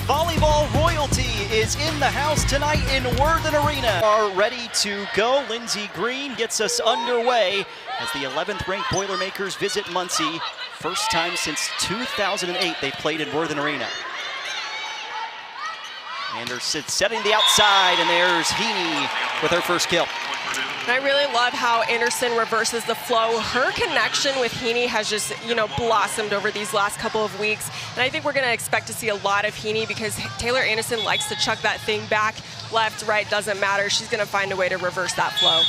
Volleyball royalty is in the house tonight in Worthen Arena. Are ready to go. Lindsey Green gets us underway as the 11th ranked Boilermakers visit Muncie. First time since 2008 they've played in Worthen Arena. Anderson setting the outside, and there's Heaney with her first kill. And I really love how Anderson reverses the flow. Her connection with Heaney has just, blossomed over these last couple of weeks. And I think we're going to expect to see a lot of Heaney because Taylor Anderson likes to chuck that thing back, left, right, doesn't matter. She's going to find a way to reverse that flow.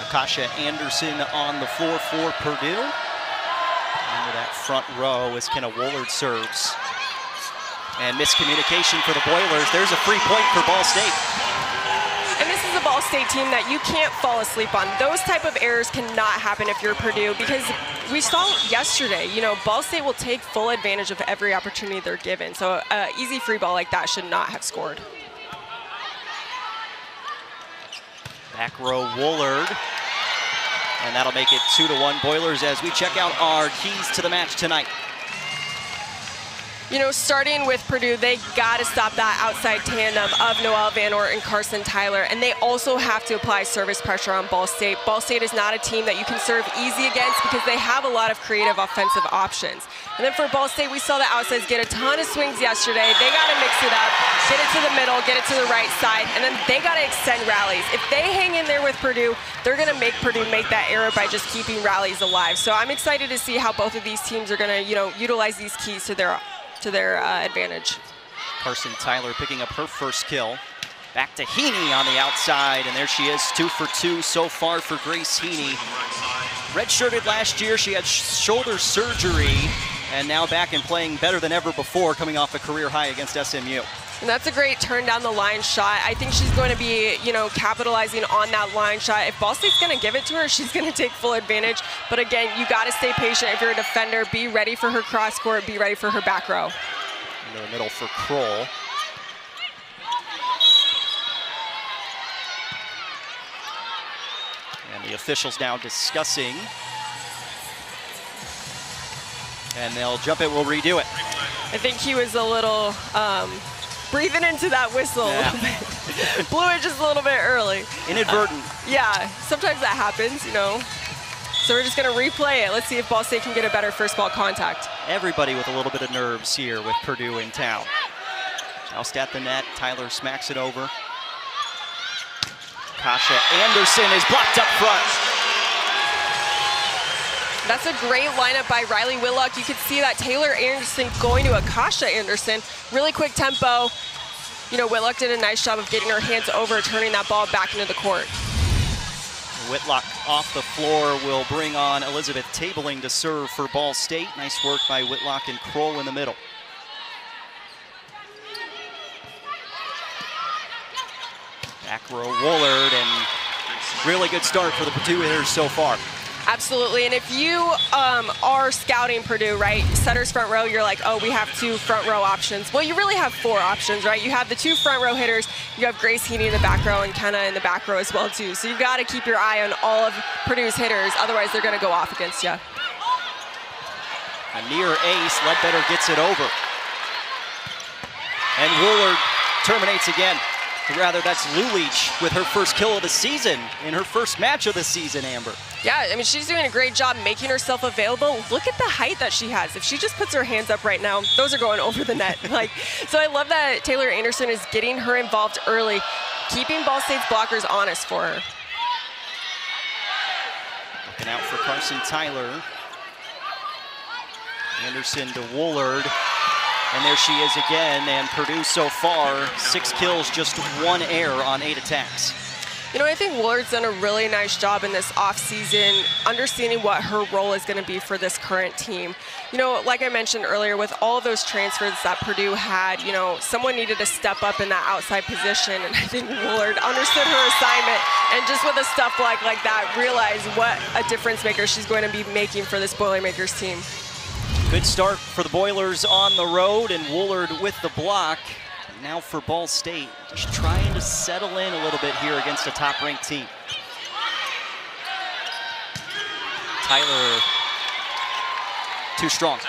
Akasha Anderson on the floor for Purdue. Into that front row as Kenna Woolard serves. And miscommunication for the Boilers. There's a free point for Ball State. And this is a Ball State team that you can't fall asleep on. Those type of errors cannot happen if you're Purdue because we saw yesterday, Ball State will take full advantage of every opportunity they're given. So easy free ball like that should not have scored. Back row Woolard. And that'll make it 2-1 Boilers as we check out our keys to the match tonight. Starting with Purdue, they got to stop that outside tandem of Noelle Van Oort and Carson Tyler, and they also have to apply service pressure on Ball State. Ball State is not a team that you can serve easy against because they have a lot of creative offensive options. And then for Ball State, we saw the outsides get a ton of swings yesterday. They got to mix it up, get it to the middle, get it to the right side, and then they got to extend rallies. If they hang in there with Purdue, they're going to make Purdue make that error by just keeping rallies alive. So I'm excited to see how both of these teams are going to, utilize these keys to their advantage. Carson Tyler picking up her first kill. Back to Heaney on the outside, and there she is, 2 for 2 so far for Grace Heaney. Redshirted last year, she had shoulder surgery, and now back and playing better than ever before, coming off a career high against SMU. And that's a great turn down the line shot. I think she's going to be, capitalizing on that line shot. If Ball State's going to give it to her, she's going to take full advantage. But again, you got to stay patient if you're a defender. Be ready for her cross court. Be ready for her back row. Into the middle for Kroll. And the officials now discussing. And they'll jump it, we'll redo it. I think he was a little breathing into that whistle a little bit. Blew it just a little bit early. Inadvertent. Yeah, sometimes that happens, So we're just going to replay it. Let's see if Ball State can get a better first ball contact. Everybody with a little bit of nerves here with Purdue in town. Joust at the net. Tyler smacks it over. Kasha Anderson is blocked up front. That's a great lineup by Riley Whitlock. You could see that Taylor Anderson going to Akasha Anderson. Really quick tempo. Whitlock did a nice job of getting her hands over, turning that ball back into the court. Whitlock off the floor will bring on Elizabeth Tabling to serve for Ball State. Nice work by Whitlock and Kroll in the middle. Back row Woolard, and really good start for the Purdue hitters so far. Absolutely, and if you are scouting Purdue, right, setters front row, you're like, oh, we have 2 front row options. Well, you really have 4 options, right? You have the 2 front row hitters, you have Grace Heaney in the back row and Kenna in the back row as well, too. So you've got to keep your eye on all of Purdue's hitters, otherwise they're going to go off against you. A near ace, Ledbetter gets it over. And Woolard terminates again. Rather, that's Lulich with her first kill of the season in her first match of the season, Amber. Yeah, I mean, she's doing a great job making herself available. Look at the height that she has. If she just puts her hands up right now, those are going over the net. So I love that Taylor Anderson is getting her involved early, keeping Ball State's blockers honest for her. Looking out for Carson Tyler. Anderson to Woolard. And there she is again, and Purdue so far, 6 kills, just 1 error on 8 attacks. I think Woolard's done a really nice job in this offseason, understanding what her role is going to be for this current team. Like I mentioned earlier, with all of those transfers that Purdue had, someone needed to step up in that outside position, and I think Woolard understood her assignment, and just with a stuff like that, realized what a difference maker she's going to be making for this Boilermakers team. Good start for the Boilers on the road, and Woolard with the block. Now for Ball State, just trying to settle in a little bit here against a top-ranked team. Tyler, too strong.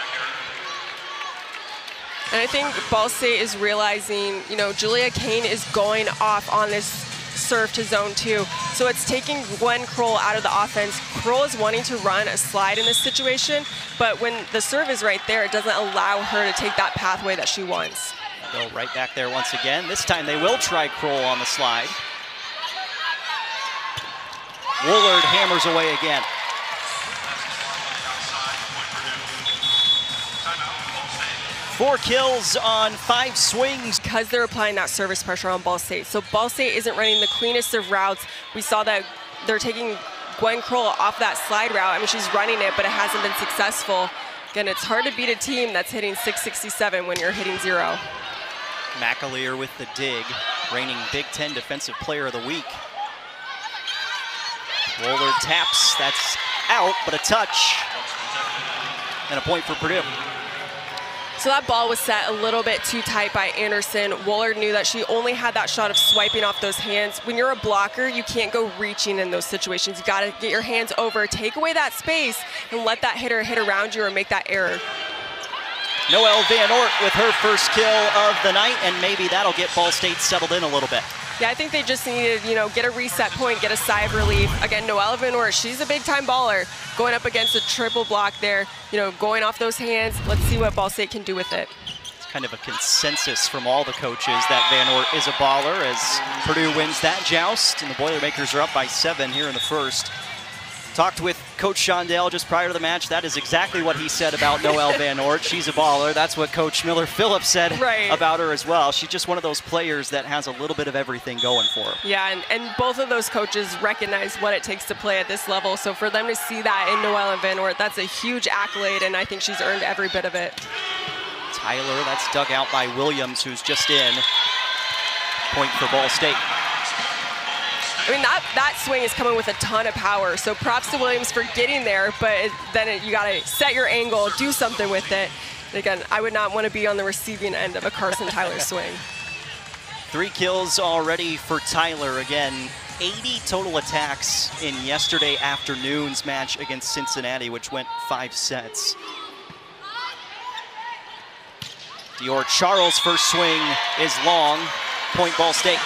And I think Ball State is realizing, you know, Julia Kane is going off on this serve to zone 2. So it's taking Gwen Kroll out of the offense. Kroll is wanting to run a slide in this situation, but when the serve is right there, it doesn't allow her to take that pathway that she wants. Go right back there once again. This time they will try Kroll on the slide. Woolard hammers away again. Four kills on 5 swings. Because they're applying that service pressure on Ball State. So Ball State isn't running the cleanest of routes. We saw that they're taking Gwen Kroll off that slide route. I mean, she's running it, but it hasn't been successful. Again, it's hard to beat a team that's hitting 667 when you're hitting 0. McAleer with the dig, reigning Big Ten Defensive Player of the Week. Woolard taps, that's out, but a touch. And a point for Purdue. So that ball was set a little bit too tight by Anderson. Woolard knew that she only had that shot of swiping off those hands. When you're a blocker, you can't go reaching in those situations. You gotta get your hands over, take away that space, and let that hitter hit around you or make that error. Noelle Van Oort with her first kill of the night, and maybe that'll get Ball State settled in a little bit. Yeah, I think they just needed, you know, get a reset point, get a sigh of relief. Again, Noelle Van Oort, she's a big-time baller. Going up against a triple block there, you know, going off those hands. Let's see what Ball State can do with it. It's kind of a consensus from all the coaches that Van Oort is a baller as Purdue wins that joust, and the Boilermakers are up by 7 here in the first. Talked with Coach Shondell just prior to the match. That is exactly what he said about Noelle Van Oort. She's a baller. That's what Coach Miller-Phillips said about her as well. She's just one of those players that has a little bit of everything going for her. Yeah, and both of those coaches recognize what it takes to play at this level. So for them to see that in Noelle Van Oort, that's a huge accolade, and I think she's earned every bit of it. Tyler, that's dug out by Williams, who's just in. Point for Ball State. I mean, that swing is coming with a ton of power, so props to Williams for getting there, but then you got to set your angle, do something with it. And again, I would not want to be on the receiving end of a Carson Tyler swing. 3 kills already for Tyler. Again, 80 total attacks in yesterday afternoon's match against Cincinnati, which went 5 sets. Dior Charles' first swing is long. Point Ball State.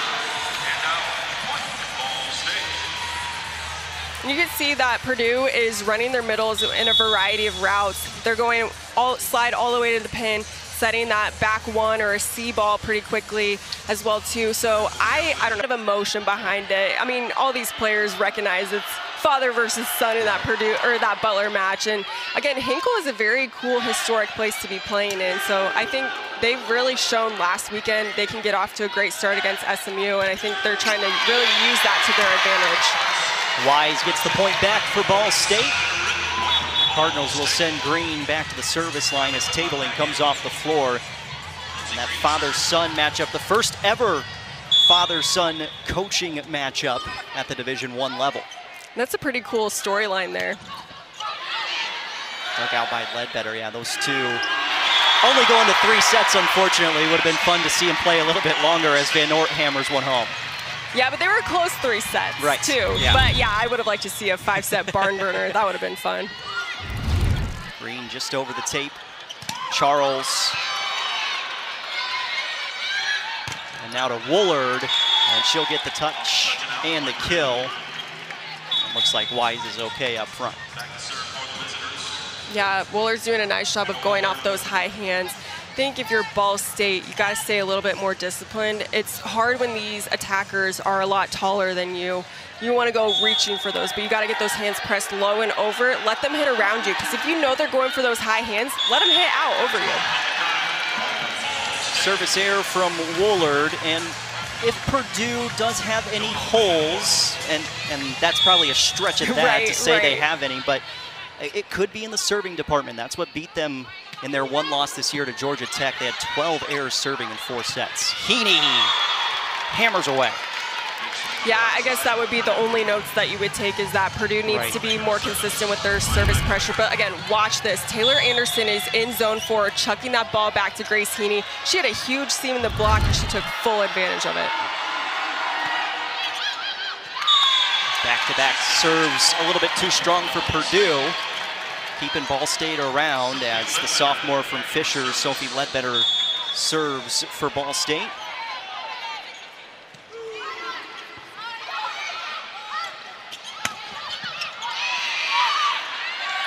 You can see that Purdue is running their middles in a variety of routes. They're going slide all the way to the pin, setting that back 1 or a C ball pretty quickly as well too. So I don't know, have emotion behind it. I mean, all these players recognize it's father versus son in that Purdue or that Butler match. And again, Hinkle is a very cool historic place to be playing in. So I think they've really shown last weekend they can get off to a great start against SMU, and I think they're trying to really use that to their advantage. Wise gets the point back for Ball State. Cardinals will send Green back to the service line as Tabling comes off the floor. And that father-son matchup, the first ever father-son coaching matchup at the Division I level. That's a pretty cool storyline there. Dug out by Ledbetter, yeah, those two. Only going to 3 sets, unfortunately. Would have been fun to see him play a little bit longer as Van Oort hammers one home. Yeah, but they were close 3 sets, too. Yeah. But yeah, I would have liked to see a 5-set barn burner. That would have been fun. Green just over the tape. Charles. And now to Woolard, and she'll get the touch and the kill. And looks like Wise is okay up front. Yeah, Woolard's doing a nice job of going off those high hands. I think if you're Ball State, you got to stay a little bit more disciplined. It's hard when these attackers are a lot taller than you. You want to go reaching for those, but you got to get those hands pressed low and over. Let them hit around you, because if you know they're going for those high hands, let them hit out over you. Service error from Woolard, and if Purdue does have any holes, and that's probably a stretch at that to say they have any, but it could be in the serving department. That's what beat them in their 1 loss this year to Georgia Tech. They had 12 errors serving in 4 sets. Heaney hammers away. Yeah, I guess that would be the only notes that you would take, is that Purdue needs to be more consistent with their service pressure. But again, watch this. Taylor Anderson is in zone 4, chucking that ball back to Grace Heaney. She had a huge seam in the block, and she took full advantage of it. Back-to-back serves a little bit too strong for Purdue. Keeping Ball State around as the sophomore from Fisher, Sophie Ledbetter, serves for Ball State.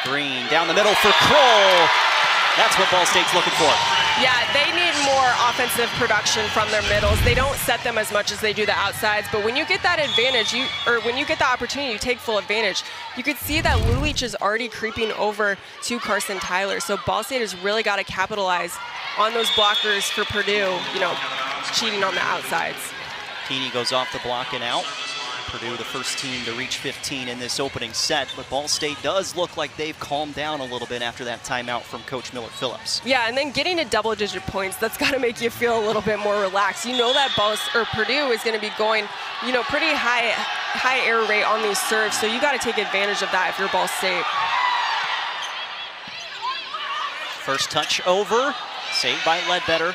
Green down the middle for Kroll. That's what Ball State's looking for. Yeah, they need more offensive production from their middles. They don't set them as much as they do the outsides, but when you get that advantage, when you get the opportunity, you take full advantage. You could see that Lulich is already creeping over to Carson Tyler, so Ball State has really got to capitalize on those blockers for Purdue, cheating on the outsides. Keeney goes off the block and out. Purdue, the first team to reach 15 in this opening set, but Ball State does look like they've calmed down a little bit after that timeout from Coach Miller-Phillips. Yeah, and then getting to double-digit points, that's got to make you feel a little bit more relaxed. You know that Purdue is going to be going, pretty high error rate on these serves, so you got to take advantage of that if you're Ball State. First touch over, saved by Ledbetter.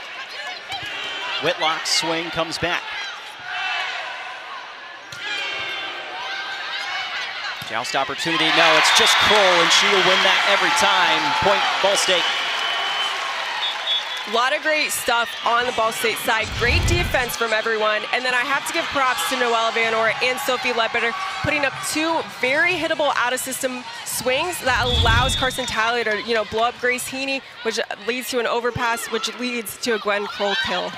Whitlock's swing comes back. Joust opportunity, no, it's just Kroll, and she'll win that every time. Point, Ball State. A lot of great stuff on the Ball State side. Great defense from everyone. And then I have to give props to Noelle Van Oort and Sophie Ledbetter, putting up two very hittable out-of-system swings that allows Carson Tyler to, blow up Grace Heaney, which leads to an overpass, which leads to a Gwen Kroll kill.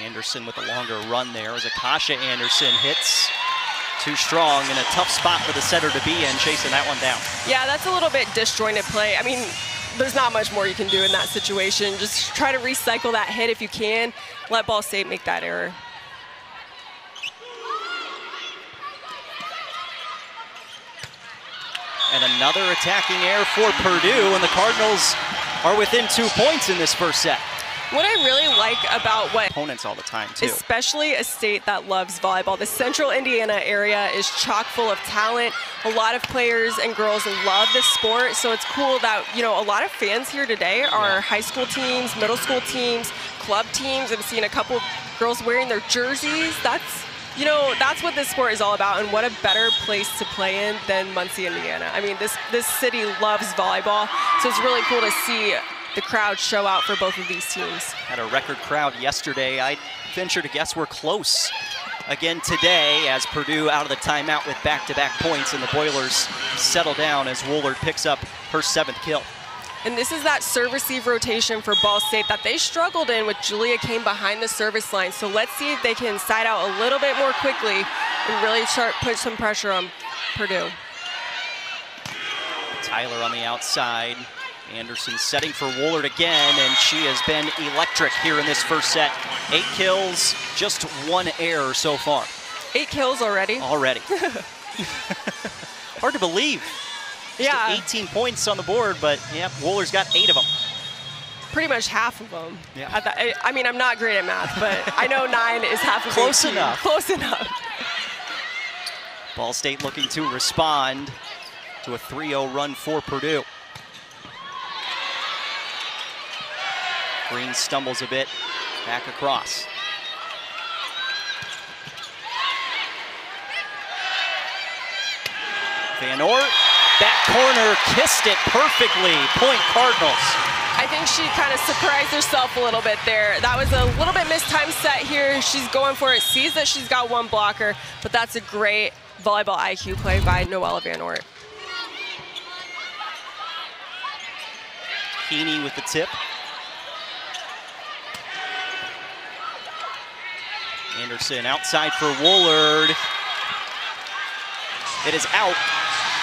Anderson with a longer run there as Akasha Anderson hits. Too strong and a tough spot for the setter to be in, chasing that one down. Yeah, that's a little bit disjointed play. I mean, there's not much more you can do in that situation. Just try to recycle that hit if you can. Let Ball State make that error. And another attacking error for Purdue, and the Cardinals are within 2 points in this first set. What I really like about what opponents all the time too, especially a state that loves volleyball, the central Indiana area is chock full of talent. A lot of players and girls love this sport, so it's cool that a lot of fans here today are high school teams, middle school teams, club teams. I'm seeing a couple girls wearing their jerseys. That's what this sport is all about, and what a better place to play in than Muncie, Indiana. I mean, this city loves volleyball, so it's really cool to see the crowd show out for both of these teams. Had a record crowd yesterday. I'd venture to guess we're close again today as Purdue out of the timeout with back-to-back points, and the Boilers settle down as Woolard picks up her 7th kill. And this is that serve-receive rotation for Ball State that they struggled in with Julia Kane behind the service line. So let's see if they can side out a little bit more quickly and really put some pressure on Purdue. Tyler on the outside. Anderson setting for Woolard again, and she has been electric here in this first set. 8 kills, just 1 error so far. 8 kills already? Already. Hard to believe. Yeah. Just 18 points on the board, but yeah, Wooler's got 8 of them. Pretty much half of them. Yeah. I mean, I'm not great at math, but I know 9 is half of 18. Close enough. Close enough. Ball State looking to respond to a 3-0 run for Purdue. Green stumbles a bit, back across. Van Oort, back corner, kissed it perfectly. Point Cardinals. I think she kind of surprised herself a little bit there. That was a little bit mistimed set here. She's going for it, sees that she's got 1 blocker, but that's a great volleyball IQ play by Noelle Van Oort. Heaney with the tip. Anderson outside for Woolard. It is out.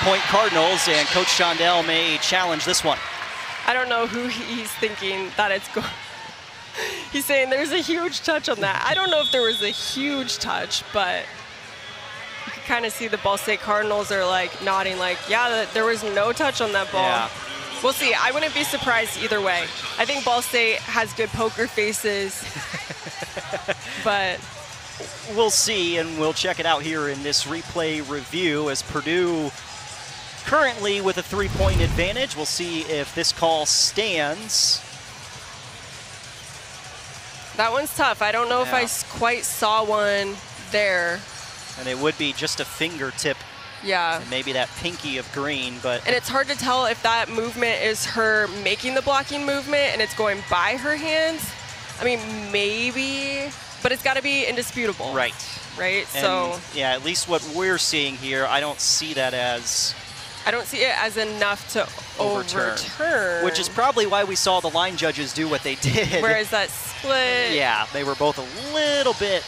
Point Cardinals, and Coach Shondell may challenge this one. I don't know who he's thinking that it's going. He's saying there's a huge touch on that. I don't know if there was a huge touch, but you can kind of see the Ball State Cardinals are like nodding like, yeah, there was no touch on that ball. Yeah. We'll see. I wouldn't be surprised either way. I think Ball State has good poker faces, but we'll see, and we'll check it out here in this replay review as Purdue currently with a 3-point advantage. We'll see if this call stands. That one's tough. I don't know if I quite saw one there. And it would be just a fingertip. Yeah. And maybe that pinky of green, but. And it's hard to tell if that movement is her making the blocking movement and it's going by her hands, I mean, maybe, but it's got to be indisputable. Right. Right? And so yeah, at least what we're seeing here, I don't see that as... I don't see it as enough to overturn. Which is probably why we saw the line judges do what they did. Whereas that split... Yeah, they were both a little bit...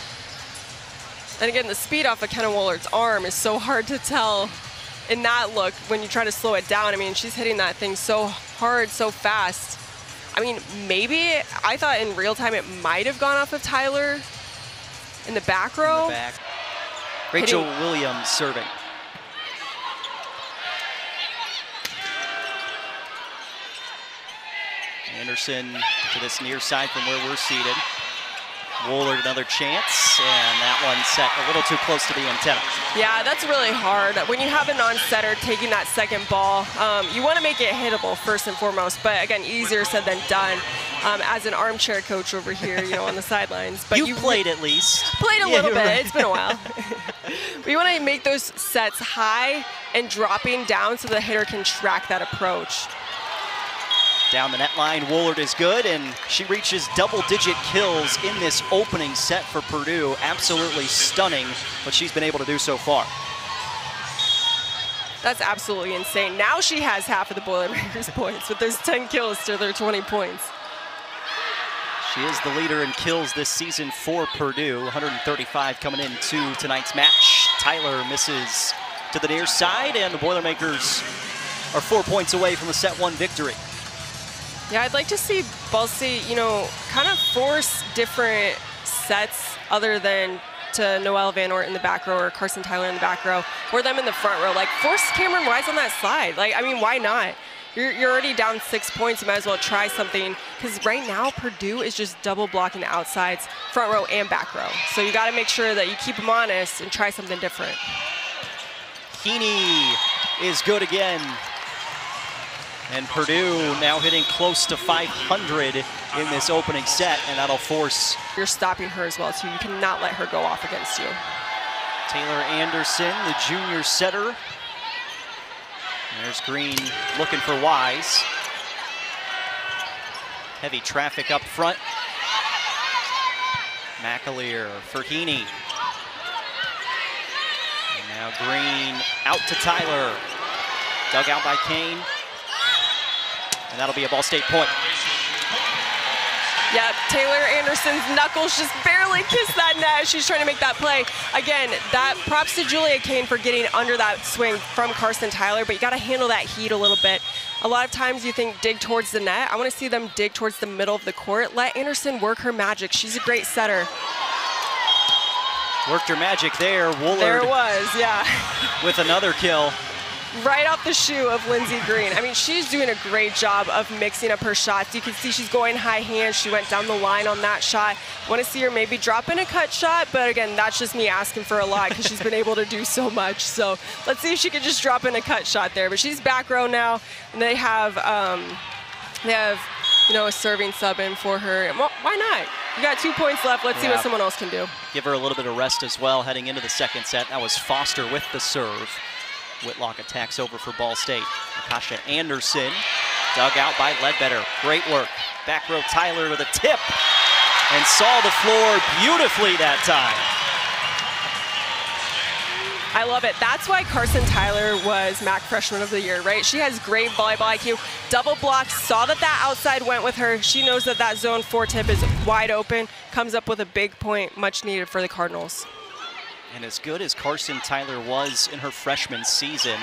And again, the speed off of Kenna Woolard's arm is so hard to tell in that look when you try to slow it down. I mean, she's hitting that thing so hard, so fast. I mean, maybe, I thought in real time it might have gone off of Tyler in the back row. In the back. Rachel Williams serving. Anderson to this near side from where we're seated. Woolard another chance, and that one set a little too close to the antenna. Yeah, that's really hard. When you have a non-setter taking that second ball, you want to make it hittable first and foremost, but again, easier said than done. As an armchair coach over here, you know, on the sidelines. But you played at least. Played a little bit, right. It's been a while. But you want to make those sets high and dropping down so the hitter can track that approach. Down the net line, Woolard is good, and she reaches double-digit kills in this opening set for Purdue. Absolutely stunning what she's been able to do so far. That's absolutely insane. Now she has half of the Boilermakers points with those 10 kills to their 20 points. She is the leader in kills this season for Purdue. 135 coming into tonight's match. Tyler misses to the near side, and the Boilermakers are 4 points away from a set 1 victory. Yeah, I'd like to see Ball State, you know, kind of force different sets other than to Noelle Van Oort in the back row or Carson Tyler in the back row, or them in the front row. Like, force Cameron Wise on that slide. Like, I mean, why not? You're already down 6 points. You might as well try something, because right now Purdue is just double blocking the outsides, front row and back row. So you got to make sure that you keep them honest and try something different. Heaney is good again. And Purdue now hitting close to 500 in this opening set, and that'll force... You're stopping her as well, too. You cannot let her go off against you. Taylor Anderson, the junior setter. There's Green looking for Wise. Heavy traffic up front. McAleer for Heaney. And now Green out to Tyler. Dug out by Kane. And that'll be a Ball State point. Yeah, Taylor Anderson's knuckles just barely kissed that net. She's trying to make that play. Again, that props to Julia Kane for getting under that swing from Carson Tyler, but you got to handle that heat a little bit. A lot of times you think dig towards the net. I want to see them dig towards the middle of the court. Let Anderson work her magic. She's a great setter. Worked her magic there. Woolard. There it was, yeah. With another kill. Right off the shoe of Lindsey Green. I mean, she's doing a great job of mixing up her shots. You can see she's going high hand. She went down the line on that shot. Want to see her maybe drop in a cut shot, but again, that's just me asking for a lot because she's been able to do so much. So let's see if she can just drop in a cut shot there. But she's back row now, and they have you know, a serving sub in for her. Well, why not? You got 2 points left. Let's see what someone else can do. Give her a little bit of rest as well heading into the second set. That was Foster with the serve. Whitlock attacks over for Ball State. Akasha Anderson, dug out by Ledbetter. Great work. Back row Tyler with a tip, and saw the floor beautifully that time. I love it. That's why Carson Tyler was MAC Freshman of the Year, right? She has great volleyball IQ. Double blocked, saw that that outside went with her. She knows that that zone 4 tip is wide open, comes up with a big point, much needed for the Cardinals. And as good as Carson Tyler was in her freshman season,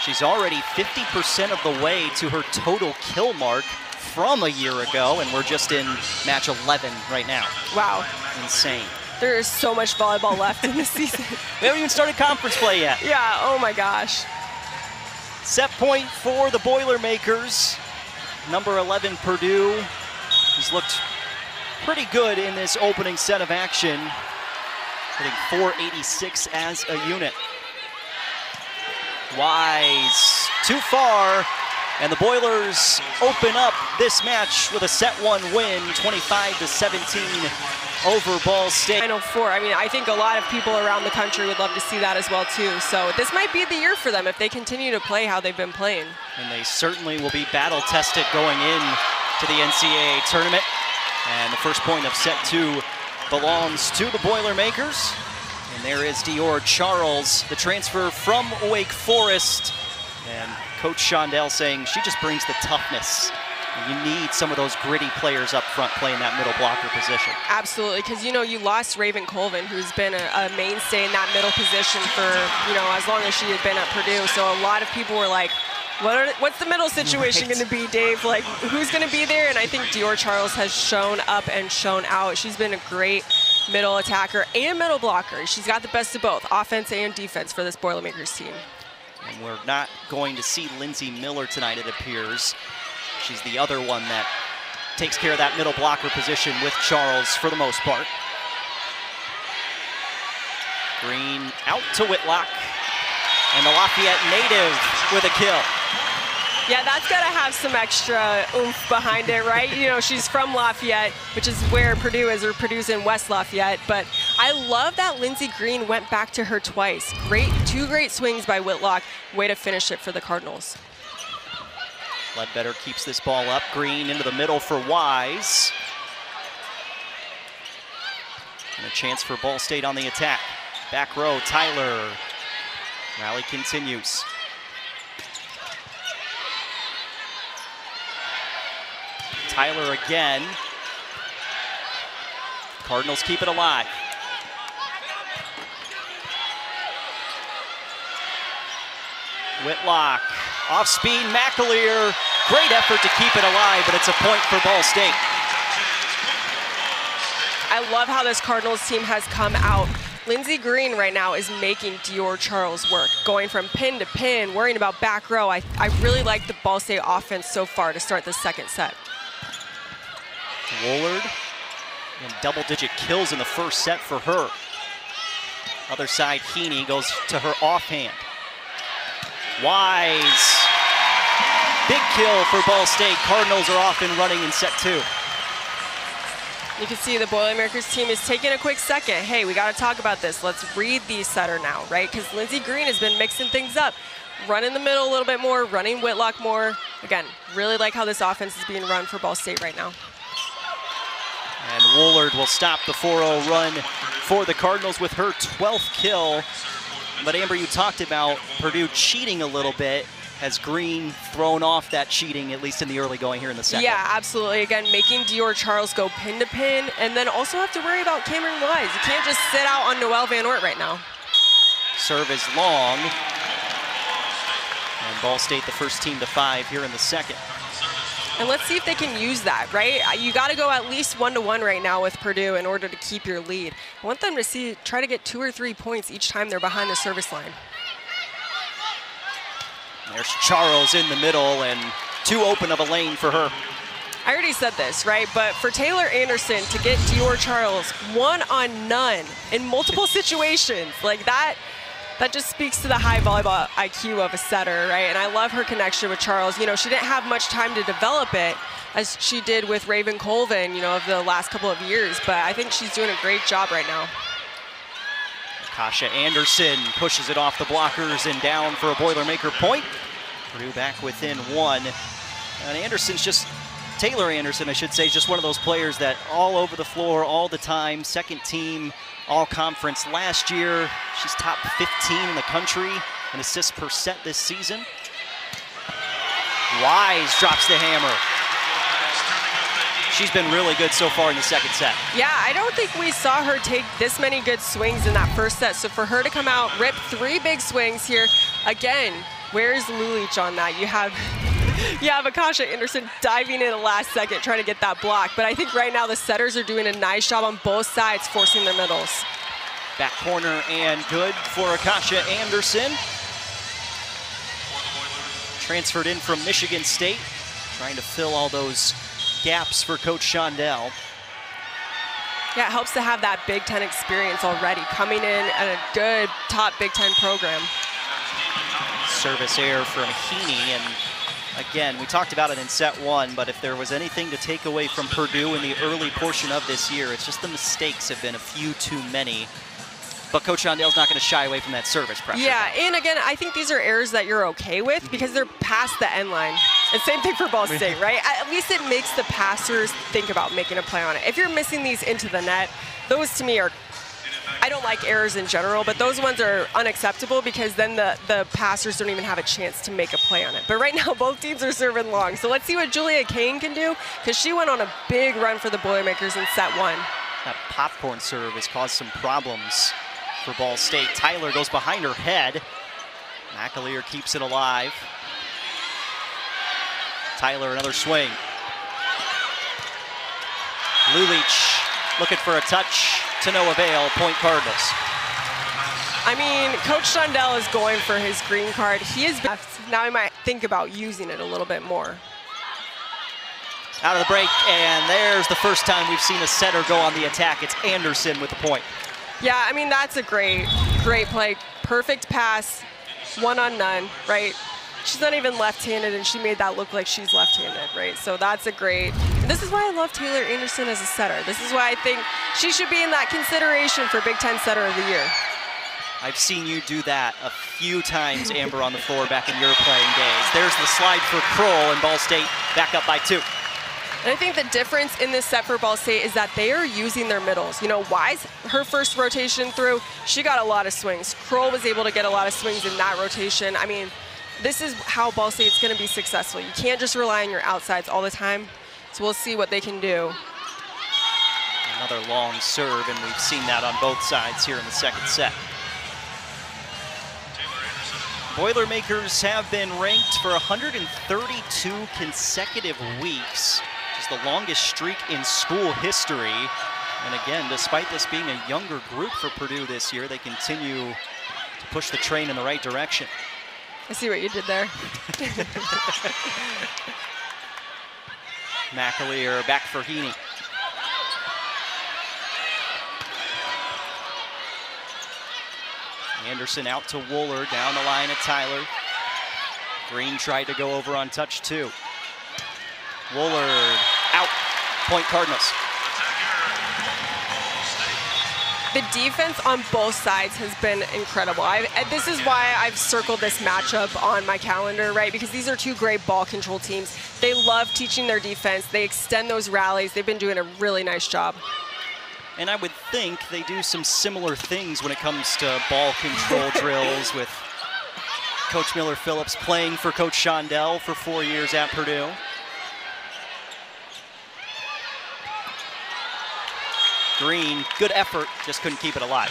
she's already 50% of the way to her total kill mark from a year ago, and we're just in match 11 right now. Wow. Insane. There is so much volleyball left in this season. We haven't even started conference play yet. Yeah, oh my gosh. Set point for the Boilermakers. Number 11, Purdue, has looked pretty good in this opening set of action. Hitting 486 as a unit. Wise, too far, and the Boilers open up this match with a set 1 win, 25-17 over Ball State. Final 4. I mean, I think a lot of people around the country would love to see that as well too. So this might be the year for them if they continue to play how they've been playing. And they certainly will be battle tested going in to the NCAA tournament. And the first point of set 2 belongs to the Boilermakers. And there is Dior Charles, the transfer from Wake Forest. And Coach Shondell saying she just brings the toughness. You need some of those gritty players up front playing that middle blocker position. Absolutely, because you lost Raven Colvin, who's been a mainstay in that middle position for as long as she had been at Purdue. So a lot of people were like, what's the middle situation going to be, Dave? Like, who's going to be there? And I think Dior Charles has shown up and shown out. She's been a great middle attacker and middle blocker. She's got the best of both, offense and defense, for this Boilermakers team. And we're not going to see Lindsay Miller tonight, it appears. She's the other one that takes care of that middle blocker position with Charles for the most part. Green out to Whitlock. And the Lafayette native with a kill. Yeah, that's got to have some extra oomph behind it, right? She's from Lafayette, which is where Purdue is, or Purdue's in West Lafayette. But I love that Lindsey Green went back to her twice. Two great swings by Whitlock. Way to finish it for the Cardinals. Ledbetter keeps this ball up. Green into the middle for Wise. And a chance for Ball State on the attack. Back row, Tyler. Rally continues. Tyler again. Cardinals keep it alive. Whitlock. Off speed, McAleer. Great effort to keep it alive, but it's a point for Ball State. I love how this Cardinals team has come out. Lindsey Green right now is making Dior Charles work, going from pin to pin, worrying about back row. I really like the Ball State offense so far to start the second set. Woolard, and double-digit kills in the first set for her. Other side, Heaney goes to her offhand. Wise. Big kill for Ball State. Cardinals are off and running in set 2. You can see the Boilermakers team is taking a quick second. Hey, we got to talk about this. Let's read the setter now, right? Because Lindsey Green has been mixing things up. Running the middle a little bit more, running Whitlock more. Again, really like how this offense is being run for Ball State right now. And Woolard will stop the 4-0 run for the Cardinals with her 12th kill. But Amber, you talked about Purdue cheating a little bit. Has Green thrown off that cheating, at least in the early going here in the second? Yeah, absolutely. Again, making Dior Charles go pin to pin, and then also have to worry about Cameron Wise. You can't just sit out on Noelle Van Oort right now. Serve is long. And Ball State the first team to 5 here in the second. And let's see if they can use that, right? You got to go at least 1-1 right now with Purdue in order to keep your lead. I want them to try to get 2 or 3 points each time they're behind the service line. There's Charles in the middle, and too open of a lane for her. I already said this, right? But for Taylor Anderson to get Dior Charles 1-on-none in multiple situations, like that just speaks to the high volleyball IQ of a setter, right? And I love her connection with Charles. She didn't have much time to develop it as she did with Raven Colvin, of the last couple of years, but I think she's doing a great job right now. Kasha Anderson pushes it off the blockers and down for a Boilermaker point. Purdue back within 1. And Taylor Anderson, I should say, is just one of those players that all over the floor all the time, second team all-conference last year. She's top 15 in the country in assists per set this season. Wise drops the hammer. She's been really good so far in the second set. Yeah, I don't think we saw her take this many good swings in that first set. So for her to come out, rip 3 big swings here, again, where's Lulich on that? You have Akasha Anderson diving in the last second trying to get that block. But I think right now the setters are doing a nice job on both sides forcing their middles. Back corner and good for Akasha Anderson. Transferred in from Michigan State, trying to fill all those gaps for Coach Shondell. Yeah, it helps to have that Big Ten experience already, coming in at a good top Big Ten program. Service error from Heaney, and again, we talked about it in set 1, but if there was anything to take away from Purdue in the early portion of this year, it's just the mistakes have been a few too many. But Coach Shondell's not going to shy away from that service pressure. Yeah, and again, I think these are errors that you're okay with because they're past the end line. And same thing for Ball State, right? At least it makes the passers think about making a play on it. If you're missing these into the net, those to me are, I don't like errors in general, but those ones are unacceptable because then the passers don't even have a chance to make a play on it. But right now, both teams are serving long. So let's see what Julia Kane can do, because she went on a big run for the Boilermakers in set 1. That popcorn serve has caused some problems for Ball State. Tyler goes behind her head. McAleer keeps it alive. Tyler, another swing. Lulich looking for a touch to no avail. Point Cardinals. I mean, Coach Shondell is going for his green card. He is now he might think about using it a little bit more. Out of the break, and there's the first time we've seen a setter go on the attack. It's Anderson with the point. Yeah, I mean, that's a great play. Perfect pass, 1-on-none, right? She's not even left-handed, and she made that look like she's left-handed, right? So that's a great. This is why I love Taylor Anderson as a setter. This is why I think she should be in that consideration for Big Ten Setter of the Year. I've seen you do that a few times, Amber, on the floor back in your playing days. There's the slide for Kroll, and Ball State back up by 2. And I think the difference in this set for Ball State is that they are using their middles. You know, Wise, her first rotation through, she got a lot of swings. Kroll was able to get a lot of swings in that rotation. I mean, this is how Ball State's going to be successful. You can't just rely on your outsides all the time. So we'll see what they can do. Another long serve, and we've seen that on both sides here in the second set. Boilermakers have been ranked for 132 consecutive weeks, which is the longest streak in school history. And again, despite this being a younger group for Purdue this year, they continue to push the train in the right direction. I see what you did there. McAleer back for Heaney. Anderson out to Wooler, down the line at Tyler. Green tried to go over on touch 2. Wooler out, point Cardinals. The defense on both sides has been incredible. This is why I've circled this matchup on my calendar, right? Because these are two great ball control teams. They love teaching their defense. They extend those rallies. They've been doing a really nice job. And I would think they do some similar things when it comes to ball control drills, with Coach Miller Phillips playing for Coach Shondell for 4 years at Purdue. Green, good effort, just couldn't keep it alive.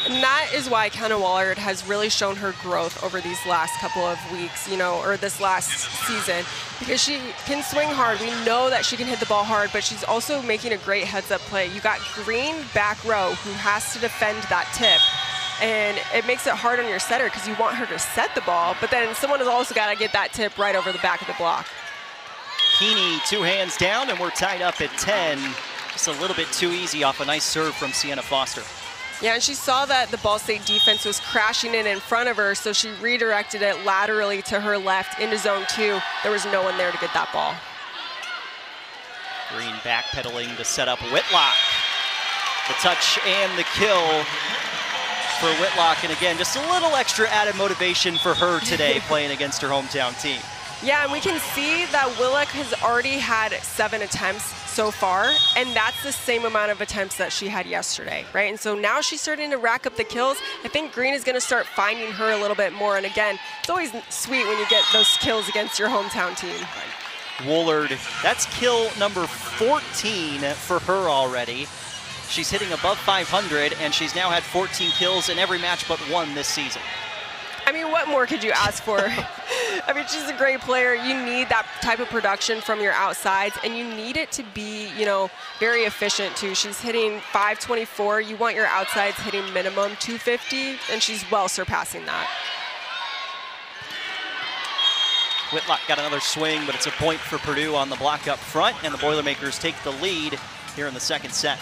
And that is why Kenna Wallard has really shown her growth over these last couple of weeks, you know, or this last season, because she can swing hard. We know that she can hit the ball hard, but she's also making a great heads-up play. You got Green back row who has to defend that tip, and it makes it hard on your setter because you want her to set the ball, but then someone has also got to get that tip right over the back of the block. Heaney, 2 hands down, and we're tied up at 10. Just a little bit too easy off a nice serve from Sienna Foster. Yeah, and she saw that the Ball State defense was crashing in front of her, so she redirected it laterally to her left into zone 2. There was no one there to get that ball. Green backpedaling to set up Whitlock. The touch and the kill for Whitlock, and again, just a little extra added motivation for her today playing against her hometown team. Yeah, and we can see that Whitlock has already had 7 attempts so far, and that's the same amount of attempts that she had yesterday, right? And so now she's starting to rack up the kills. I think Green is going to start finding her a little bit more, and again, it's always sweet when you get those kills against your hometown team. Woolard, that's kill number 14 for her already. She's hitting above 500, and she's now had 14 kills in every match but 1 this season. I mean, what more could you ask for? I mean, she's a great player. You need that type of production from your outsides, and you need it to be, you know, very efficient too. She's hitting 524. You want your outsides hitting minimum 250, and she's well surpassing that. Whitlock got another swing, but it's a point for Purdue on the block up front, and the Boilermakers take the lead here in the second set.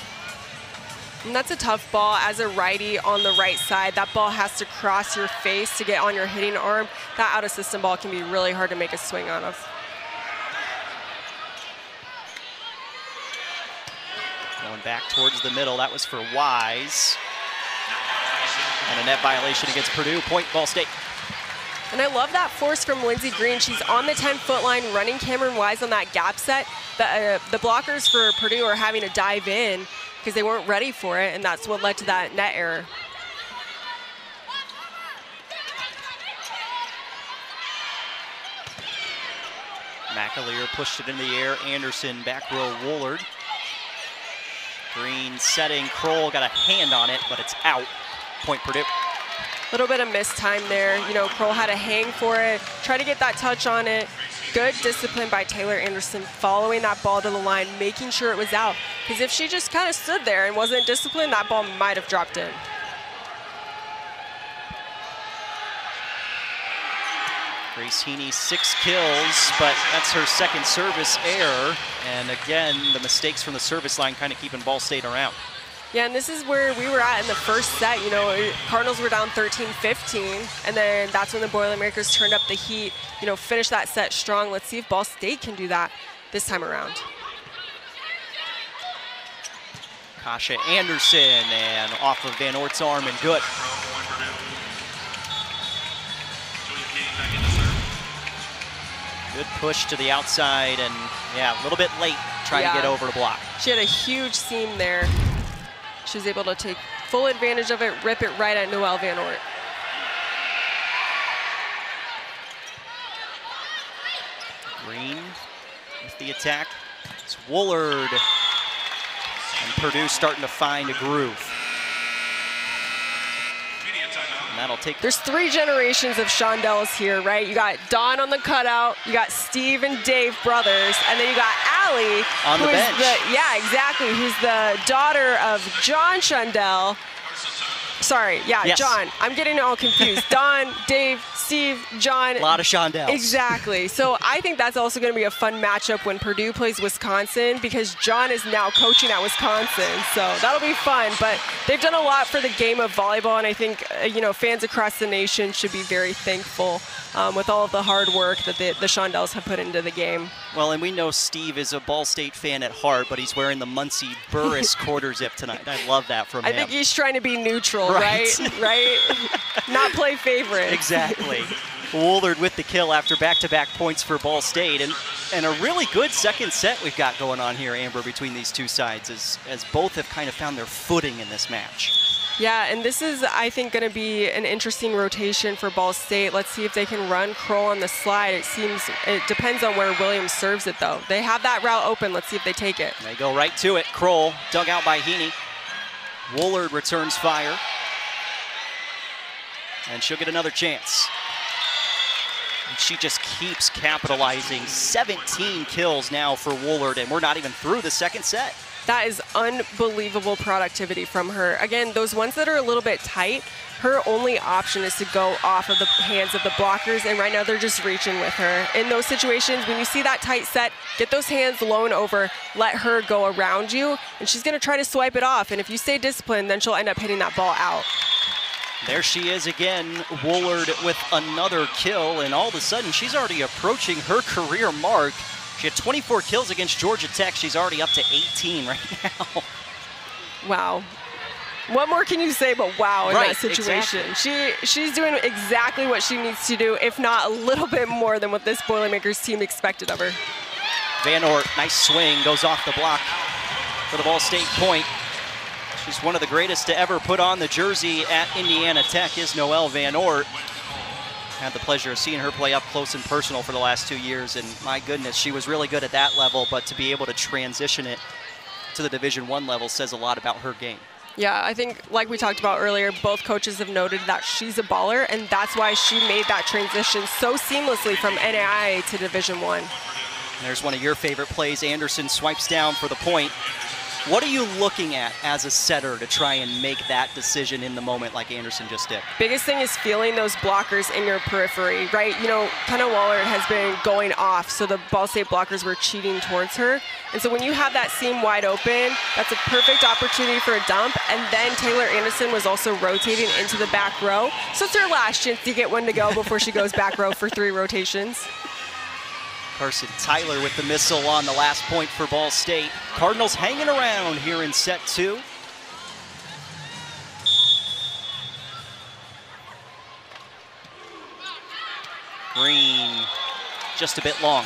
And that's a tough ball as a righty on the right side. That ball has to cross your face to get on your hitting arm. That out-of-system ball can be really hard to make a swing out of. Going back towards the middle, that was for Wise. And a net violation against Purdue, point Ball State. And I love that force from Lindsey Green. She's on the 10-foot line, running Cameron Wise on that gap set. The blockers for Purdue are having to dive in because they weren't ready for it, and that's what led to that net error. McAleer pushed it in the air. Anderson, back row, Woolard. Green setting, Kroll got a hand on it, but it's out. Point Purdue. A little bit of missed time there. You know, Kroll had a hang for it, try to get that touch on it. Good discipline by Taylor Anderson, following that ball to the line, making sure it was out. Because if she just kind of stood there and wasn't disciplined, that ball might have dropped in. Grace Heaney, 6 kills, but that's her second service error. And again, the mistakes from the service line kind of keeping Ball State around. Yeah, and this is where we were at in the first set. You know, Cardinals were down 13-15, and then that's when the Boilermakers turned up the heat, you know, finished that set strong. Let's see if Ball State can do that this time around. Kasha Anderson, and off of Van Ort's arm, and good. Good push to the outside, and yeah, a little bit late trying to get over the block. She had a huge seam there. She was able to take full advantage of it, rip it right at Noelle Van Ort. Green with the attack. It's Woolard, and Purdue starting to find a groove. That'll take. There's 3 generations of Shondells here, right? You got Dawn on the cutout, you got Steve and Dave brothers, and then you got Allie on the bench. Yeah, exactly. Who's the daughter of John Shondell. Sorry, yeah, yes. John. I'm getting all confused. Dawn, Dave, Steve, John. A lot of Shondells. Exactly. So I think that's also going to be a fun matchup when Purdue plays Wisconsin, because John is now coaching at Wisconsin. So that'll be fun. But they've done a lot for the game of volleyball, and I think you know, fans across the nation should be very thankful with all of the hard work that the Shondells have put into the game. Well, and we know Steve is a Ball State fan at heart, but he's wearing the Muncie Burris quarter zip tonight. I love that from him. I think he's trying to be neutral, right? Right? Not play favorite. Exactly. Woolard with the kill after back-to-back points for Ball State. And a really good second set we've got going on here, Amber, between these two sides, as both have kind of found their footing in this match. Yeah, and this is, I think, going to be an interesting rotation for Ball State. Let's see if they can run Kroll on the slide. It depends on where Williams serves it, though. They have that route open. Let's see if they take it. They go right to it. Kroll dug out by Heaney. Woolard returns fire. And she'll get another chance. And she just keeps capitalizing. 17 kills now for Woolard, and we're not even through the second set. That is unbelievable productivity from her. Again, those ones that are a little bit tight, her only option is to go off of the hands of the blockers, and right now they're just reaching with her. In those situations, when you see that tight set, get those hands low and over, let her go around you, and she's gonna try to swipe it off, and if you stay disciplined, then she'll end up hitting that ball out. There she is again, Woolard with another kill, and all of a sudden she's already approaching her career mark. She had 24 kills against Georgia Tech. She's already up to 18 right now. Wow. What more can you say but wow in that situation? Exactly. She's doing exactly what she needs to do, if not a little bit more than what this Boilermakers team expected of her. Van Ort, nice swing, goes off the block for the Ball State point. She's one of the greatest to ever put on the jersey at Indiana Tech is Noelle Van Ort. Had the pleasure of seeing her play up close and personal for the last 2 years, and my goodness, she was really good at that level, but to be able to transition it to the Division I level says a lot about her game. Yeah, I think, like we talked about earlier, both coaches have noted that she's a baller, and that's why she made that transition so seamlessly from NAIA to Division I. There's one of your favorite plays. Anderson swipes down for the point. What are you looking at as a setter to try and make that decision in the moment like Anderson just did? Biggest thing is feeling those blockers in your periphery, right? You know, Kenna Waller has been going off, so the Ball State blockers were cheating towards her. And so when you have that seam wide open, that's a perfect opportunity for a dump. And then Taylor Anderson was also rotating into the back row. So it's her last chance to get one to go before she goes back row for 3 rotations. Carson Tyler with the missile on the last point for Ball State. Cardinals hanging around here in set 2. Green just a bit long.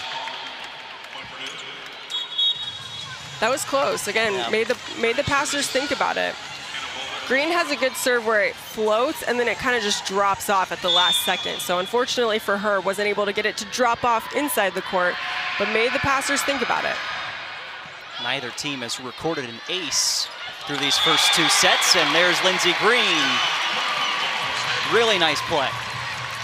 That was close. Again, yeah. made the passers think about it. Green has a good serve where it floats and then it kind of just drops off at the last second. So unfortunately for her, wasn't able to get it to drop off inside the court, but made the passers think about it. Neither team has recorded an ace through these first 2 sets, and there's Lindsey Green. Really nice play.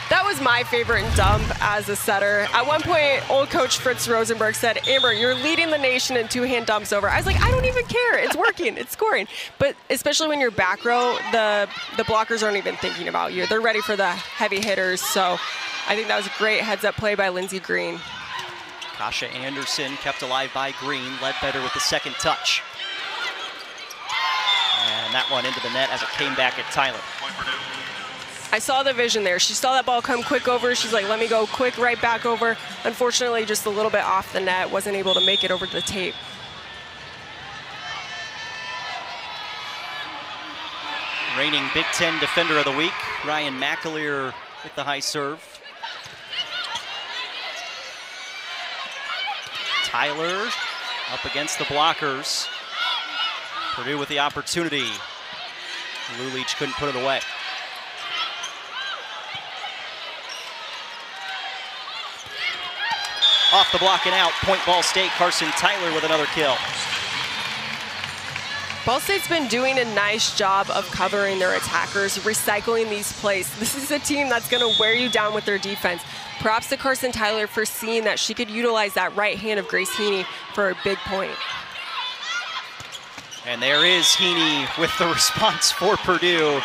That was my favorite dump as a setter. At one point, old coach Fritz Rosenberg said, Amber, you're leading the nation in 2-hand dumps over. I was like, I don't even care. It's working. It's scoring. But especially when you're back row, the blockers aren't even thinking about you. They're ready for the heavy hitters. So I think that was a great heads-up play by Lindsey Green. Kasha Anderson kept alive by Green, led better with the second touch. And that one into the net as it came back at Tyler. I saw the vision there. She saw that ball come quick over. She's like, let me go quick right back over. Unfortunately, just a little bit off the net. Wasn't able to make it over to the tape. Reigning Big Ten Defender of the Week, Ryan McAleer with the high serve. Tyler up against the blockers. Purdue with the opportunity. Lulich couldn't put it away. Off the block and out, point Ball State. Carson Tyler with another kill. Ball State's been doing a nice job of covering their attackers, recycling these plays. This is a team that's going to wear you down with their defense. Props to Carson Tyler for seeing that she could utilize that right hand of Grace Heaney for a big point. And there is Heaney with the response for Purdue.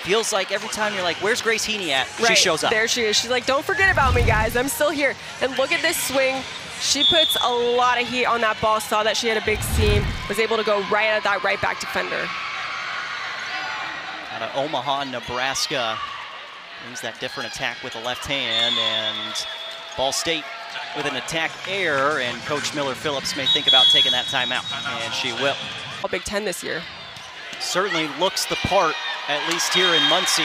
Feels like every time you're like, where's Grace Heaney at? Right, she shows up. There she is. She's like, don't forget about me, guys. I'm still here. And look at this swing. She puts a lot of heat on that ball, saw that she had a big seam, was able to go right at that right back defender. Out of Omaha, Nebraska. Brings that different attack with the left hand, and Ball State with an attack error, and Coach Miller-Phillips may think about taking that timeout, and she will. All Big Ten this year. Certainly looks the part, at least here in Muncie.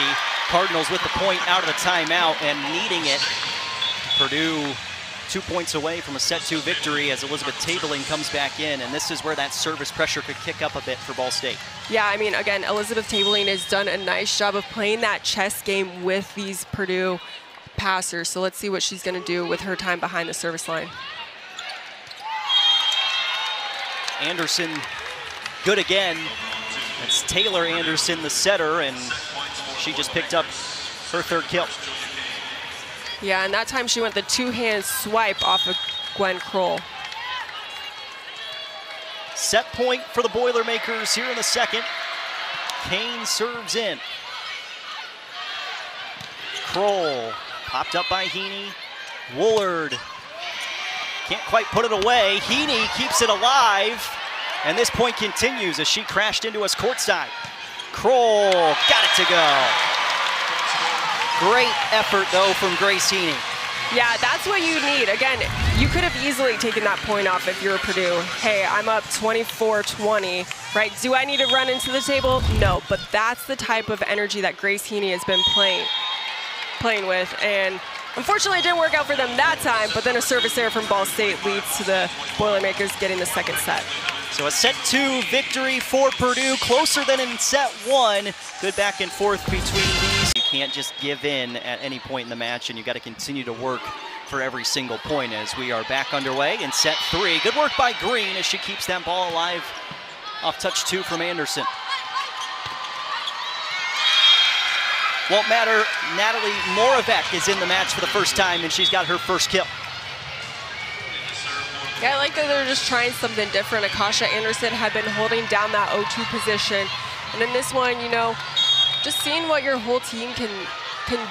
Cardinals with the point out of the timeout and needing it. Purdue 2 points away from a set 2 victory as Elizabeth Tabling comes back in, and this is where that service pressure could kick up a bit for Ball State. Yeah, I mean, again, Elizabeth Tabling has done a nice job of playing that chess game with these Purdue passers, so let's see what she's going to do with her time behind the service line. Anderson, good again. It's Taylor Anderson, the setter, and she just picked up her 3rd kill. Yeah, and that time she went the 2-hand swipe off of Gwen Kroll. Set point for the Boilermakers here in the second. Kane serves in. Kroll popped up by Heaney. Woolard can't quite put it away. Heaney keeps it alive. And this point continues as she crashed into us courtside. Kroll got it to go. Great effort, though, from Grace Heaney. Yeah, that's what you need. Again, you could have easily taken that point off if you're Purdue. Hey, I'm up 24-20, right? Do I need to run into the table? No, but that's the type of energy that Grace Heaney has been playing with. And unfortunately, it didn't work out for them that time, but then a service error from Ball State leads to the Boilermakers getting the second set. So a set 2 victory for Purdue, closer than in set 1. Good back and forth between these. You can't just give in at any point in the match, and you got to continue to work for every single point as we are back underway in set 3. Good work by Green as she keeps that ball alive off touch 2 from Anderson. Won't matter, Natalie Moravec is in the match for the first time, and she's got her first kill. Yeah, I like that they're just trying something different. Akasha Anderson had been holding down that 0-2 position. And in this one, you know, just seeing what your whole team can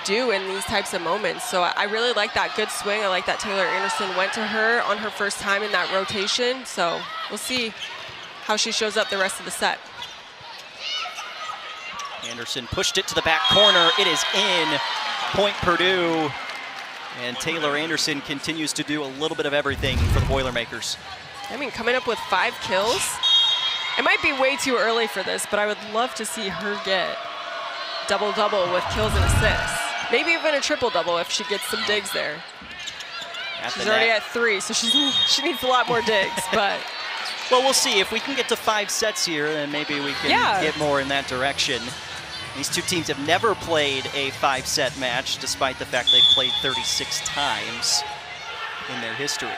do in these types of moments. So I really like that good swing. I like that Taylor Anderson went to her on her first time in that rotation. So we'll see how she shows up the rest of the set. Anderson pushed it to the back corner. It is in. Point Purdue. And Taylor Anderson continues to do a little bit of everything for the Boilermakers. I mean, coming up with 5 kills. It might be way too early for this, but I would love to see her get double-double with kills and assists. maybe even a triple-double if she gets some digs there. She's already at 3, so she needs a lot more digs, but. Well, we'll see. If we can get to 5 sets here, then maybe we can get more in that direction. These two teams have never played a 5-set match, despite the fact they've played 36 times in their history.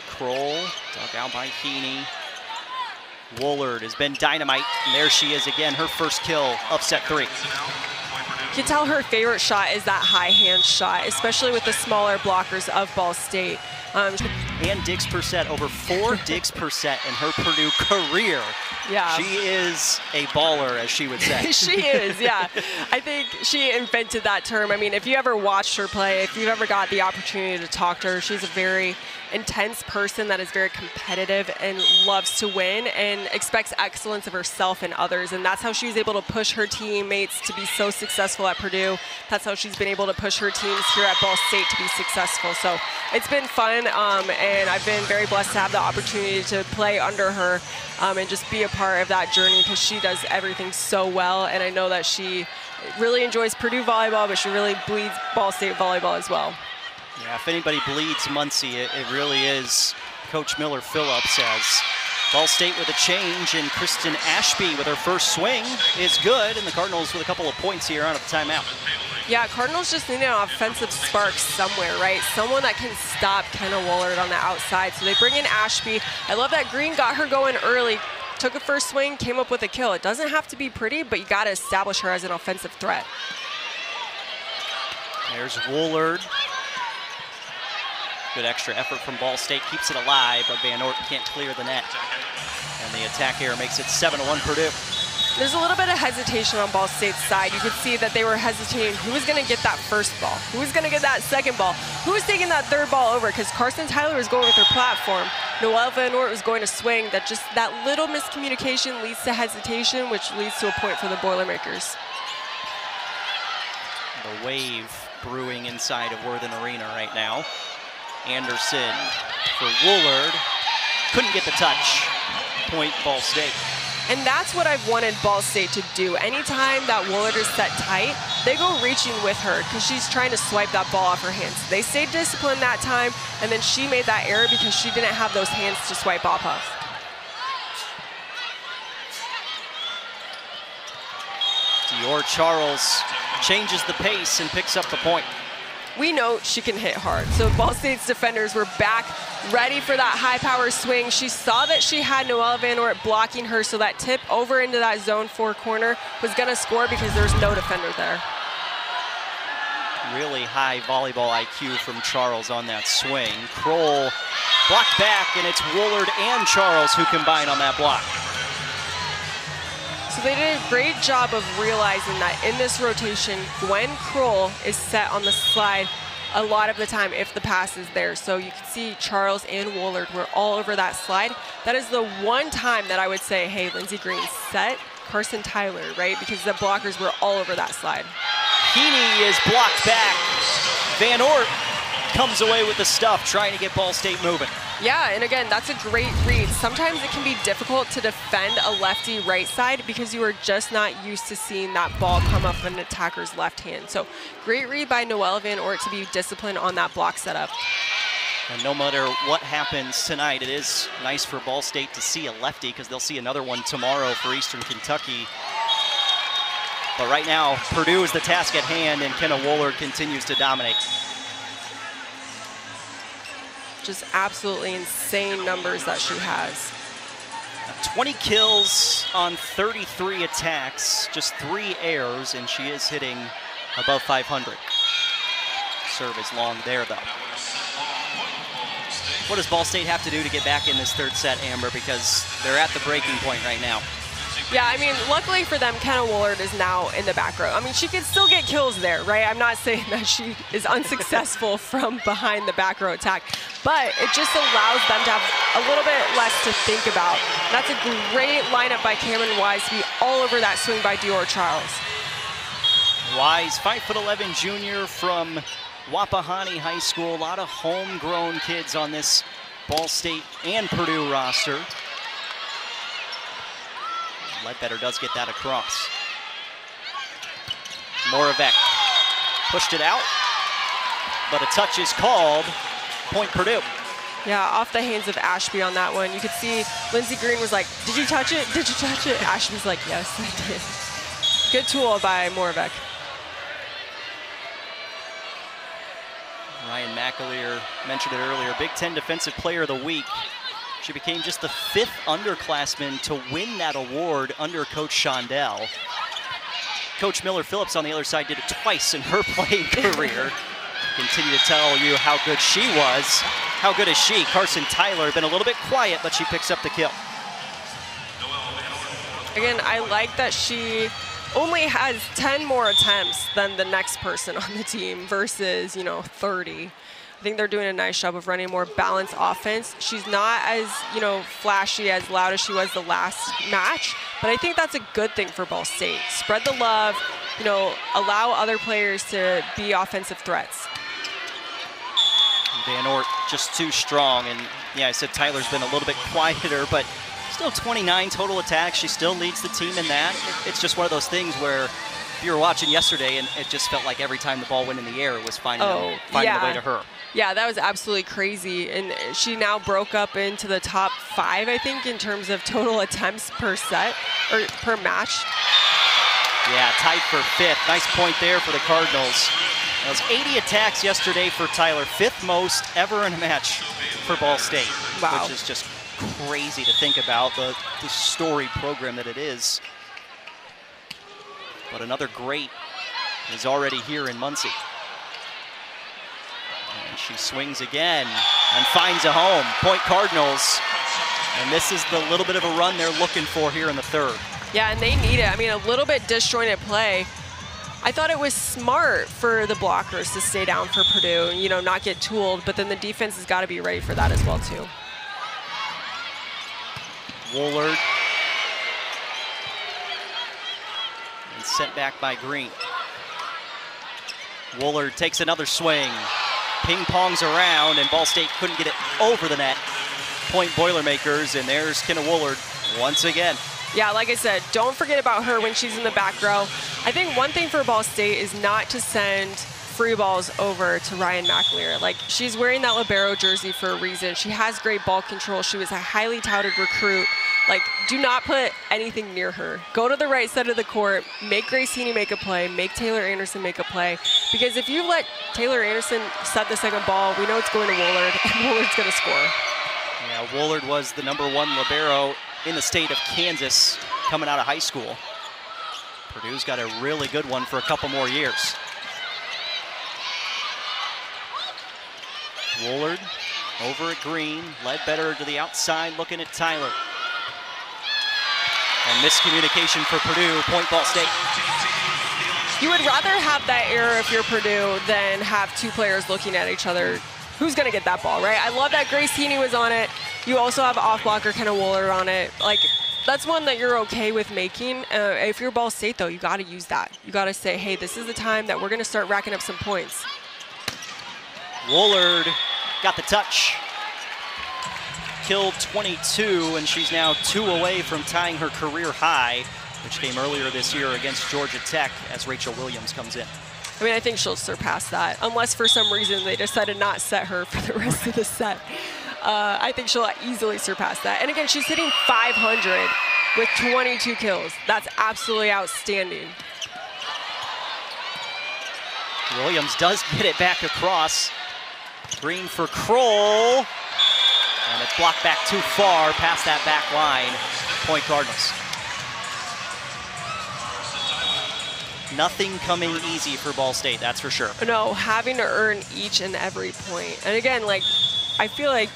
Kroll, dug out by Heaney. Woolard has been dynamite, and there she is again, her first kill of set 3. You can tell her favorite shot is that high hand shot, especially with the smaller blockers of Ball State. And digs per set, over 4 digs per set in her Purdue career. Yeah. She is a baller, as she would say. She is, yeah. I think she invented that term. I mean, if you ever watched her play, if you've ever got the opportunity to talk to her, she's a very intense person that is very competitive and loves to win and expects excellence of herself and others. And that's how she was able to push her teammates to be so successful at Purdue. That's how she's been able to push her teams here at Ball State to be successful. So it's been fun, and I've been very blessed to have the opportunity to play under her and just be a part of that journey, because she does everything so well. And I know that she really enjoys Purdue volleyball, but she really bleeds Ball State volleyball as well. Yeah, if anybody bleeds Muncie, it really is Coach Miller Phillips, as Ball State with a change, and Kristen Ashby with her first swing is good, and the Cardinals with a couple of points here out of the timeout. Yeah, Cardinals just need an offensive spark somewhere, right? Someone that can stop Kenna Woolard on the outside. So they bring in Ashby. I love that Green got her going early, took a first swing, came up with a kill. It doesn't have to be pretty, but you got to establish her as an offensive threat. There's Woolard. Good extra effort from Ball State, keeps it alive, but Van Ort can't clear the net. And the attack here makes it 7-1 Purdue. There's a little bit of hesitation on Ball State's side. You could see that they were hesitating. Who was going to get that first ball? Who was going to get that second ball? Who was taking that third ball over? Because Carson Tyler was going with her platform. Noelle Van Ort was going to swing. That little miscommunication leads to hesitation, which leads to a point for the Boilermakers. The wave brewing inside of Worthen Arena right now. Anderson for Woolard. Couldn't get the touch. Point Ball State. And that's what I've wanted Ball State to do. Anytime that Woolard is set tight, they go reaching with her because she's trying to swipe that ball off her hands. They stayed disciplined that time, and then she made that error because she didn't have those hands to swipe off of. Dior Charles changes the pace and picks up the point. We know she can hit hard. So Ball State's defenders were back, ready for that high power swing. She saw that she had Noelle Van Ort blocking her, so that tip over into that zone 4 corner was gonna score because there's no defender there. Really high volleyball IQ from Charles on that swing. Kroll blocked back, and it's Woolard and Charles who combine on that block. So they did a great job of realizing that in this rotation, Gwen Kroll is set on the slide a lot of the time if the pass is there. So you can see Charles and Woolard were all over that slide. That is the one time that I would say, hey, Lindsey Green, set Carson Tyler, right? Because the blockers were all over that slide. Heaney is blocked back. Van Ort comes away with the stuff, trying to get Ball State moving. Yeah, and again, that's a great read. Sometimes it can be difficult to defend a lefty right side because you are just not used to seeing that ball come up an attacker's left hand. So great read by Noelle Van Ort to be disciplined on that block setup. And no matter what happens tonight, it is nice for Ball State to see a lefty because they'll see another one tomorrow for Eastern Kentucky. But right now, Purdue is the task at hand, and Kenna Woolard continues to dominate. Just absolutely insane numbers that she has. 20 kills on 33 attacks, just 3 errors, and she is hitting above 500. Serve is long there, though. What does Ball State have to do to get back in this third set, Amber? Because they're at the breaking point right now. Yeah, I mean, luckily for them, Kenna Woolard is now in the back row. I mean, she can still get kills there, right? I'm not saying that she is unsuccessful from behind the back row attack, but it just allows them to have a little bit less to think about. That's a great lineup by Cameron Wise to be all over that swing by Dior Charles. Wise, 5'11" junior from Wapahani High School. A lot of homegrown kids on this Ball State and Purdue roster. Ledbetter does get that across. Moravec pushed it out, but a touch is called. Point Purdue. Yeah, off the hands of Ashby on that one. You could see Lindsey Green was like, did you touch it? Did you touch it? Ashby's like, yes, I did. Good tool by Moravec. Ryan McAleer mentioned it earlier, Big Ten Defensive Player of the Week. She became just the 5th underclassman to win that award under Coach Shondell. Coach Miller Phillips on the other side did it twice in her playing career. Continue to tell you how good she was. How good is she? Carson Tyler, been a little bit quiet, but she picks up the kill. Again, I like that she only has 10 more attempts than the next person on the team versus, 30. I think they're doing a nice job of running a more balanced offense. She's not as, flashy, as loud as she was the last match, but I think that's a good thing for Ball State. Spread the love, allow other players to be offensive threats. Van Ort just too strong, and yeah, I said Tyler's been a little bit quieter, but still 29 total attacks. She still leads the team in that. It's just one of those things where you were watching yesterday, and it just felt like every time the ball went in the air, it was finding the way to her. Yeah, that was absolutely crazy, and she now broke up into the top 5, I think, in terms of total attempts per set, or per match. Yeah, tied for 5th. Nice point there for the Cardinals. That was 80 attacks yesterday for Tyler, 5th most ever in a match for Ball State. Wow. Which is just crazy to think about, the storied program that it is. But another great is already here in Muncie. And she swings again and finds a home. Point Cardinals. And this is the little bit of a run they're looking for here in the 3rd. Yeah, and they need it. I mean, a little bit disjointed play. I thought it was smart for the blockers to stay down for Purdue, not get tooled, but then the defense has got to be ready for that as well, too. Woolard. And sent back by Green. Woolard takes another swing. Ping-pongs around, and Ball State couldn't get it over the net. Point Boilermakers, and there's Kenna Woolard once again. Yeah, like I said, don't forget about her when she's in the back row. I think one thing for Ball State is not to send free balls over to Ryan McAleer. Like, she's wearing that libero jersey for a reason. She has great ball control. She was a highly touted recruit. Like, do not put anything near her. Go to the right side of the court, make Grace Heaney make a play, make Taylor Anderson make a play. Because if you let Taylor Anderson set the second ball, we know it's going to Woolard, and Woolard's going to score. Yeah, Woolard was the #1 libero in the state of Kansas coming out of high school. Purdue's got a really good one for a couple more years. Woolard over at Green, Ledbetter to the outside looking at Tyler. And miscommunication for Purdue, point Ball State. You would rather have that error if you're Purdue than have 2 players looking at each other. Who's going to get that ball, right? I love that Grace Heaney was on it. You also have off blocker Kenna Woolard on it. Like, that's one that you're okay with making. If you're Ball State, though, you got to use that. You got to say, hey, this is the time that we're going to start racking up some points. Woolard got the touch. Killed 22, and she's now 2 away from tying her career high, which came earlier this year against Georgia Tech as Rachel Williams comes in. I mean, I think she'll surpass that, unless for some reason they decided not set her for the rest of the set. I think she'll easily surpass that. And again, she's hitting 500 with 22 kills. That's absolutely outstanding. Williams does get it back across. Green for Kroll. And it's blocked back too far past that back line. Point Cardinals. Nothing coming easy for Ball State, that's for sure. No, having to earn each and every point. And again, like, I feel like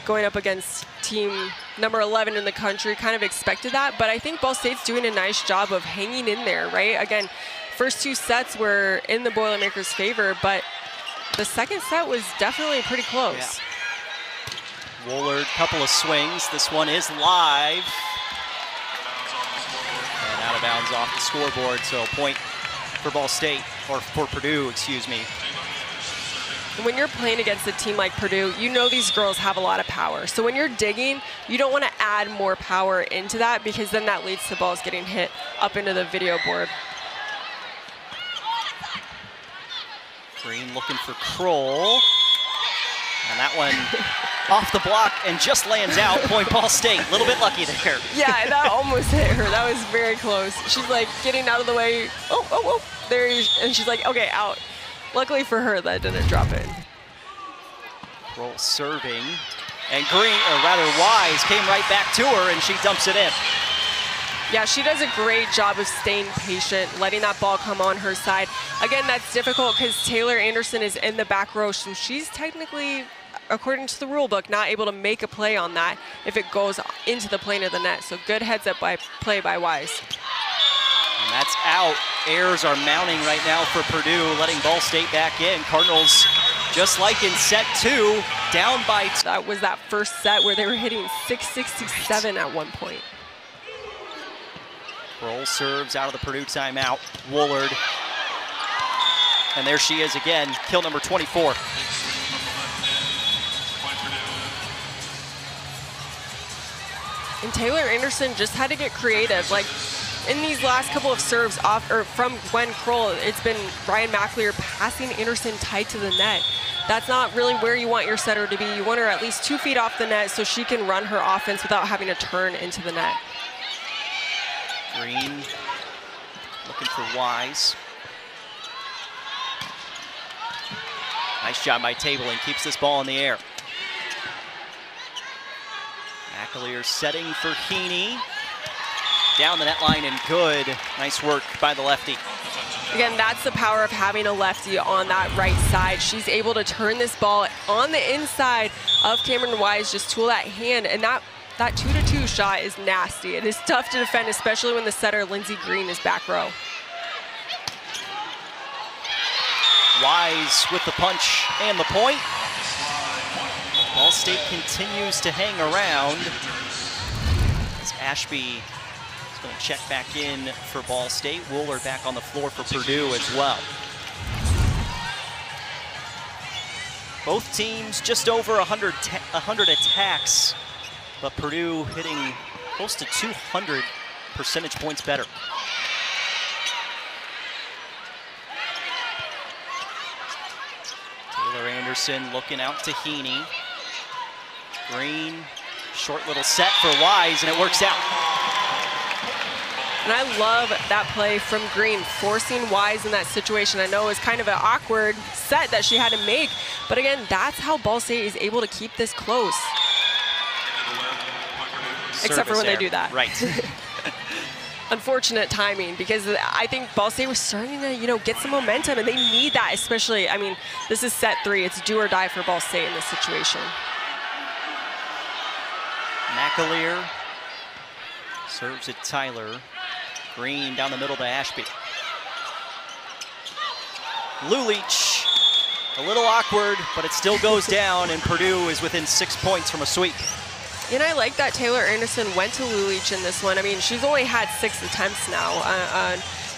going up against team #11 in the country kind of expected that, but I think Ball State's doing a nice job of hanging in there, right? Again, first 2 sets were in the Boilermakers' favor, but the second set was definitely pretty close. Yeah. Woolard, couple of swings. This one is live. And out of bounds off the scoreboard, so point for Ball State, or for Purdue, excuse me. When you're playing against a team like Purdue, you know these girls have a lot of power. So when you're digging, you don't want to add more power into that, because then that leads to balls getting hit up into the video board. Green looking for Kroll. And that one off the block and just lands out. Point Ball State. A little bit lucky there. Yeah, that almost hit her. That was very close. She's like getting out of the way. Oh. There, and she's like, okay, out. Luckily for her, that didn't drop in. Kroll serving. And Green, or rather Wise, came right back to her and she dumps it in. Yeah, she does a great job of staying patient, letting that ball come on her side. Again, that's difficult because Taylor Anderson is in the back row, so she's technically, according to the rule book, not able to make a play on that if it goes into the plane of the net. So good heads up play by Wise. And that's out. Errors are mounting right now for Purdue, letting Ball State back in. Cardinals, just like in set 2, down by... That was that first set where they were hitting 667 at one point. Kroll serves out of the Purdue timeout. Woolard. And there she is again, kill number 24. And Taylor Anderson just had to get creative. Like in these last couple of serves off or from Gwen Kroll, it's been Ryan McAleer passing Anderson tight to the net. That's not really where you want your setter to be. You want her at least 2 feet off the net so she can run her offense without having to turn into the net. Green looking for Wise. Nice job by Tabling, keeps this ball in the air. McAleer setting for Heaney. Down the net line and good. Nice work by the lefty. Again, that's the power of having a lefty on that right side. She's able to turn this ball on the inside of Cameron Wise, just tool that hand, and that 2-2 shot is nasty. It is tough to defend, especially when the setter, Lindsey Green, is back row. Wise with the punch and the point. Ball State continues to hang around as Ashby is going to check back in for Ball State. Woolard back on the floor for Purdue as well. Both teams just over 100 attacks, but Purdue hitting close to 200 percentage points better. Taylor Anderson looking out to Heaney. Green, short little set for Wise, and it works out. And I love that play from Green, forcing Wise in that situation. I know it was kind of an awkward set that she had to make, but again, that's how Ball State is able to keep this close. Except for when they do that. Right. Unfortunate timing, because I think Ball State was starting to, get some momentum, and they need that, especially, I mean, this is set 3. It's do or die for Ball State in this situation. McAleer serves it Tyler. Green down the middle to Ashby. Lulich, a little awkward, but it still goes down, and Purdue is within 6 points from a sweep. And I like that Taylor Anderson went to Lulich in this one. I mean, she's only had 6 attempts now.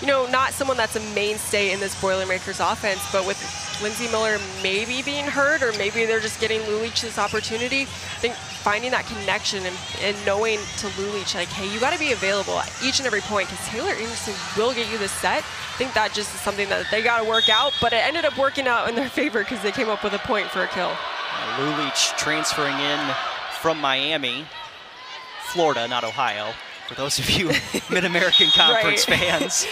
Not someone that's a mainstay in this Boilermakers offense, but with Lindsey Miller maybe being hurt, or maybe they're just getting Lulich this opportunity, I think finding that connection and knowing to Lulich, like, hey, you got to be available at each and every point, because Taylor Anderson will get you this set. I think that just is something that they got to work out, but it ended up working out in their favor because they came up with a point for a kill. Lulich transferring in from Miami, Florida, not Ohio. For those of you Mid-American Conference fans,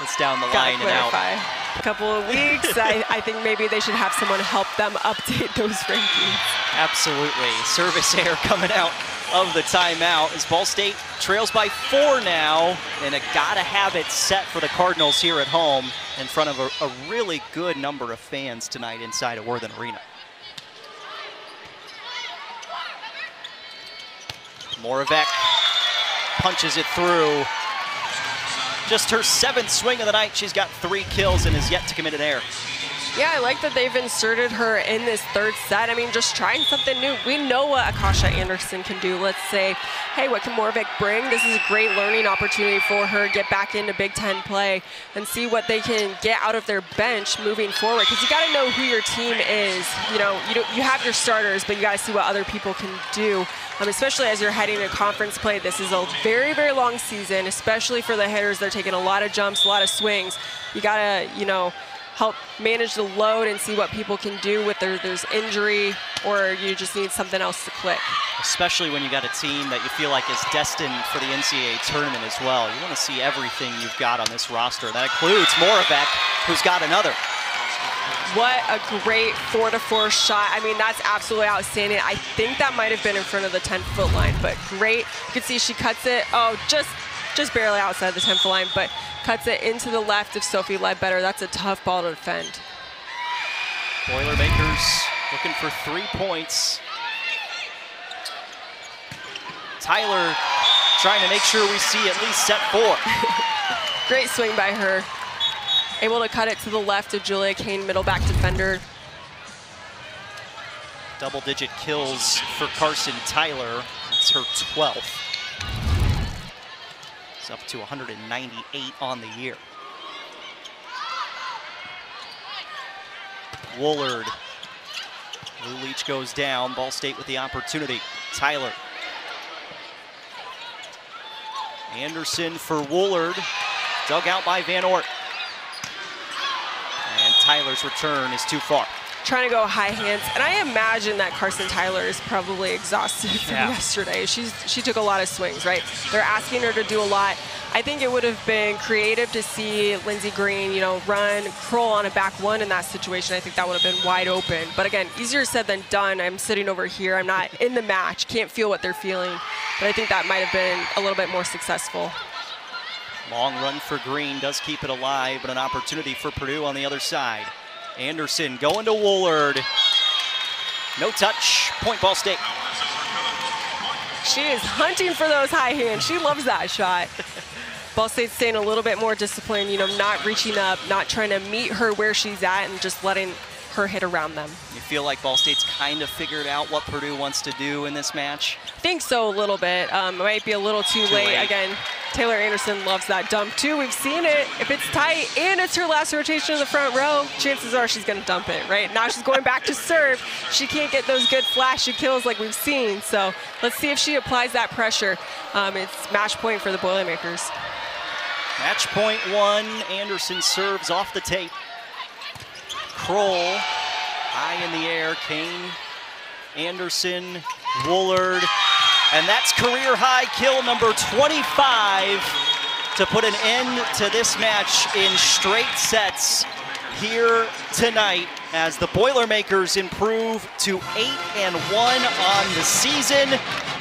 it's down the line and out. A couple of weeks, I think maybe they should have someone help them update those rankings. Absolutely. Service error coming out of the timeout as Ball State trails by 4 now, and a gotta have it set for the Cardinals here at home in front of a really good number of fans tonight inside of Worthen Arena. Moravec punches it through. Just her 7th swing of the night. She's got 3 kills and is yet to commit an error. Yeah, I like that they've inserted her in this third set. I mean, just trying something new. We know what Akasha Anderson can do. Let's say, hey, what can Moravec bring? This is a great learning opportunity for her. Get back into Big Ten play and see what they can get out of their bench moving forward. Because you got to know who your team is. You know, you have your starters, but you got to see what other people can do. Especially as you're heading to conference play. This is a very, very long season, especially for the hitters. They're taking a lot of jumps, a lot of swings. You got to, help manage the load and see what people can do with there's injury, or you just need something else to click. Especially when you got a team that you feel like is destined for the NCAA tournament as well. You want to see everything you've got on this roster. That includes Moravec, who's got another. What a great 4-to-4 shot. I mean, that's absolutely outstanding. I think that might have been in front of the 10-foot line, but great. You can see she cuts it, just barely outside the 10-foot line, but cuts it into the left of Sophie Ledbetter. That's a tough ball to defend. Boilermakers looking for 3 points. Tyler trying to make sure we see at least set 4. Great swing by her. Able to cut it to the left of Julia Kane, middle back defender. Double-digit kills for Carson Tyler. It's her 12th. It's up to 198 on the year. Woolard. Lou Leach goes down. Ball State with the opportunity. Tyler. Anderson for Woolard. Dug out by Van Ort. And Tyler's return is too far. Trying to go high hands, and I imagine that Carson Tyler is probably exhausted from yesterday. She took a lot of swings, right? They're asking her to do a lot. I think it would have been creative to see Lindsey Green, run Kroll on a back one in that situation. I think that would have been wide open. But again, easier said than done. I'm sitting over here. I'm not in the match. Can't feel what they're feeling. But I think that might have been a little bit more successful. Long run for Green does keep it alive, but an opportunity for Purdue on the other side. Anderson going to Woolard. No touch. Point Ball State. She is hunting for those high hands. She loves that shot. Ball State's staying a little bit more disciplined, not reaching up, not trying to meet her where she's at, and just letting her hit around them. You feel like Ball State's kind of figured out what Purdue wants to do in this match? I think so, a little bit. It might be a little too late. Again, Taylor Anderson loves that dump too. We've seen it. If it's tight and it's her last rotation in the front row, chances are she's going to dump it, right? Now she's going back to serve. She can't get those good flashy kills like we've seen. So let's see if she applies that pressure. It's match point for the Boilermakers. Match point 1. Anderson serves off the tape. Kroll, high in the air. Kane, Anderson, Woolard. And that's career high kill number 25 to put an end to this match in straight sets here tonight as the Boilermakers improve to 8-1 on the season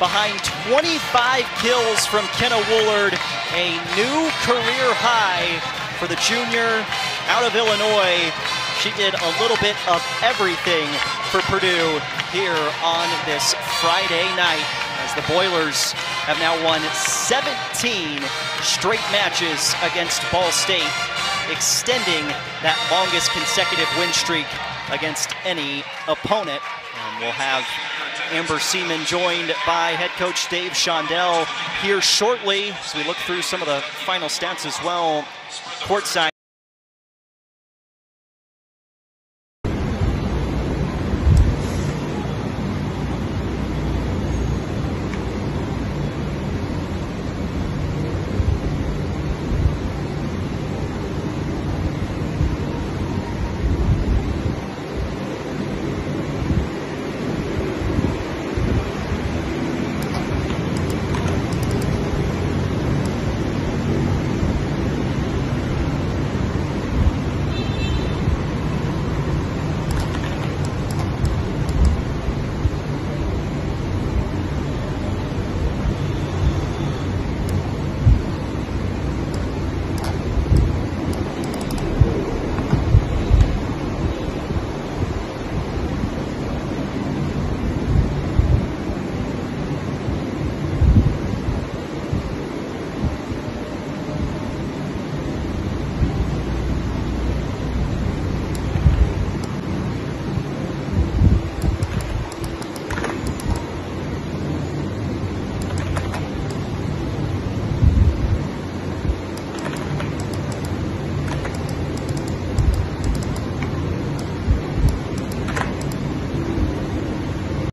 behind 25 kills from Kenna Woolard, a new career high for the junior out of Illinois. She did a little bit of everything for Purdue here on this Friday night as the Boilers have now won 17 straight matches against Ball State, extending that longest consecutive win streak against any opponent. And we'll have Amber Seaman joined by head coach Dave Shondell here shortly as we look through some of the final stats as well courtside.